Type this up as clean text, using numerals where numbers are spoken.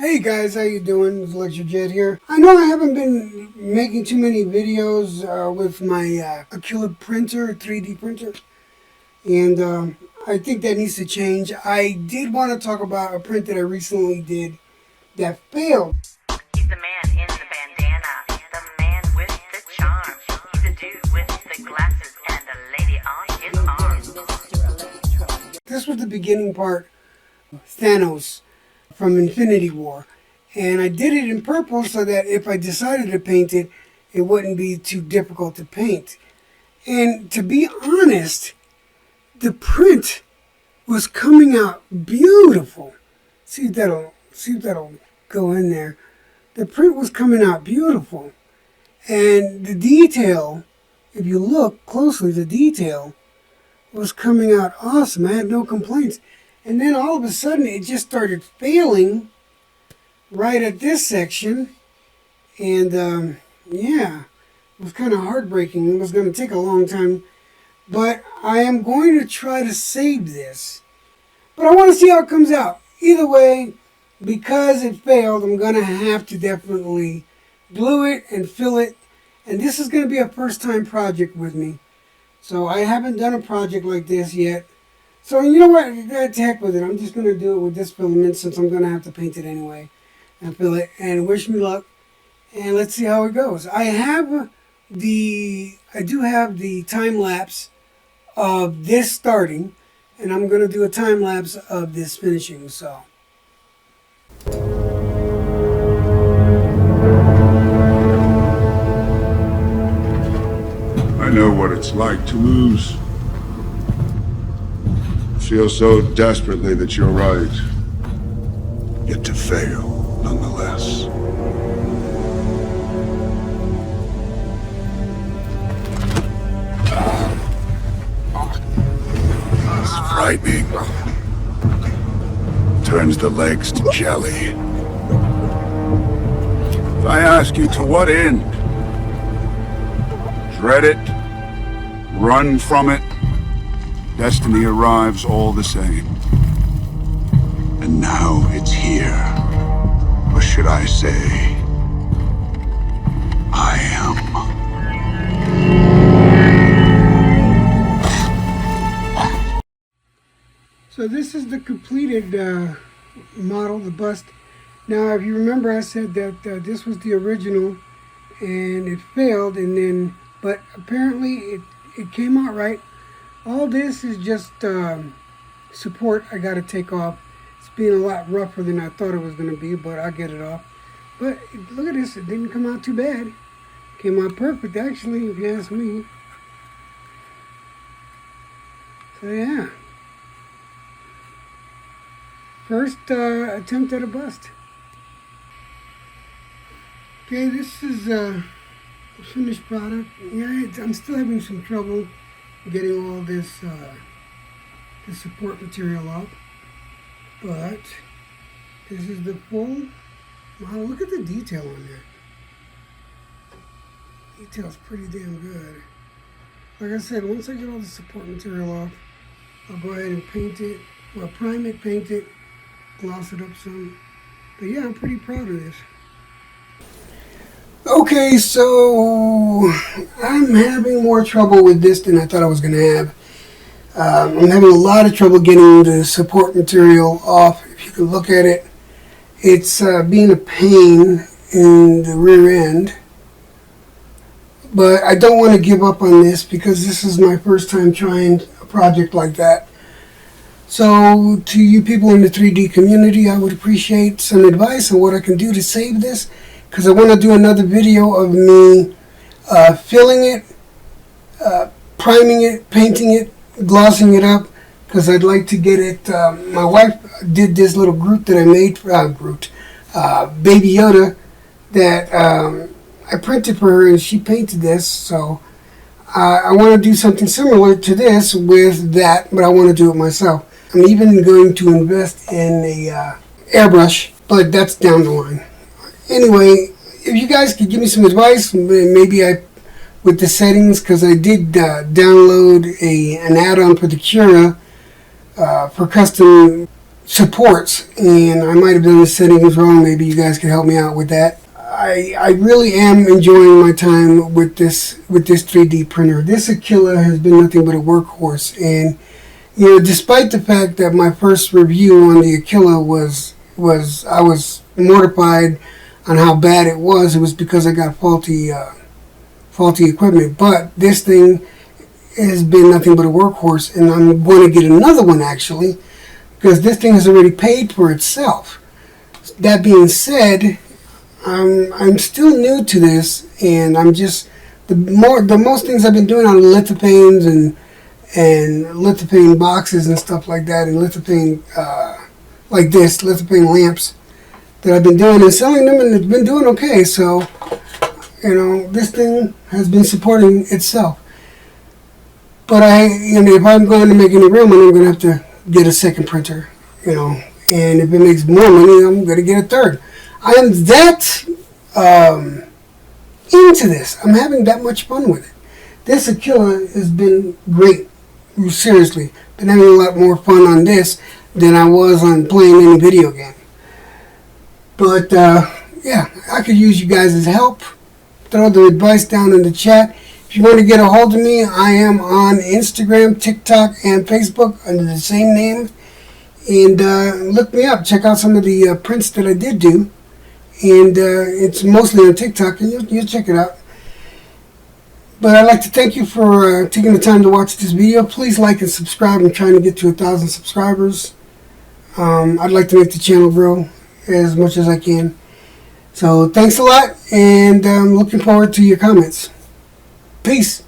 Hey guys, how you doing? It's electrojed here. I know I haven't been making too many videos with my Aquila printer, 3D printer, and I think that needs to change. I did want to talk about a print that I recently did that failed. He's the man in the bandana, the man with the charm. He's a dude with the glasses and a lady on his arm. This was the beginning part, Thanos from Infinity War, and I did it in purple so that if I decided to paint it, it wouldn't be too difficult to paint. And to be honest, the print was coming out beautiful. See if that'll go in there. The print was coming out beautiful, and the detail, if you look closely, the detail was coming out awesome. I had no complaints. And then all of a sudden, it just started failing right at this section. And yeah, it was kind of heartbreaking. It was going to take a long time. But I am going to try to save this. But I want to see how it comes out. Either way, because it failed, I'm going to have to definitely glue it and fill it. And this is going to be a first-time project with me. So I haven't done a project like this yet. So you know what, to heck with it. I'm just going to do it with this filament since I'm going to have to paint it anyway and fill it. And wish me luck. And let's see how it goes. I do have the time lapse of this starting. And I'm going to do a time lapse of this finishing. So. I know what it's like to lose. Feel so desperately that you're right, yet to fail nonetheless. It's frightening. Turns the legs to jelly. If I ask you to what end? Dread it? Run from it? Destiny arrives all the same. And now it's here. Or should I say, I am. So this is the completed model, the bust. Now, if you remember, I said that this was the original and it failed, but apparently it came out right. All this is just support I got to take off. It's being a lot rougher than I thought it was going to be, but I'll get it off. But look at this. It didn't come out too bad. Came out perfect, actually, if you ask me. So, yeah. First attempt at a bust. Okay, this is a finished product. Yeah, I'm still having some trouble getting all this support material off, but this is the full model. Look at the detail on there. Detail's pretty damn good. Like I said, once I get all the support material off, I'll go ahead and paint it, well, prime it, paint it, gloss it up some. But yeah, I'm pretty proud of this. Okay, so I'm having more trouble with this than I thought I was going to have. I'm having a lot of trouble getting the support material off. If you can look at it, it's being a pain in the rear end. But I don't want to give up on this because this is my first time trying a project like that. So to you people in the 3D community, I would appreciate some advice on what I can do to save this. Because I want to do another video of me filling it, priming it, painting it, glossing it up, because I'd like to get it. My wife did this little Groot that I made, Baby Yoda, that I printed for her, and she painted this. So I want to do something similar to this with that, but I want to do it myself. I'm even going to invest in a airbrush, but that's down the line. Anyway, if you guys could give me some advice, maybe with the settings, because I did download an add-on for the Cura for custom supports, and I might have done the settings wrong. Maybe you guys can help me out with that. I really am enjoying my time with this 3D printer. This Aquila has been nothing but a workhorse, and despite the fact that my first review on the Aquila was I was mortified on how bad it was because I got faulty equipment. But this thing has been nothing but a workhorse, and I'm going to get another one actually, because this thing has already paid for itself. That being said, I'm still new to this, and I'm just the most things I've been doing on lithopanes and lithopane boxes and stuff like that, and lithopane like this lithopane lamps that I've been doing and selling them, and it's been doing okay. So this thing has been supporting itself. But if I'm going to make any real money, I'm going to have to get a second printer, and if it makes more money, I'm going to get a third. I am that into this. I'm having that much fun with it. This Aquila has been great. Seriously, been having a lot more fun on this than I was on playing any video game. But yeah, I could use you guys' help. Throw the advice down in the chat. If you want to get a hold of me, I am on Instagram, TikTok, and Facebook under the same name. And look me up. Check out some of the prints that I did do. And it's mostly on TikTok, and you'll check it out. But I'd like to thank you for taking the time to watch this video. Please like and subscribe. I'm trying to get to 1,000 subscribers. I'd like to make the channel grow as much as I can. So thanks a lot, and I'm looking forward to your comments. Peace.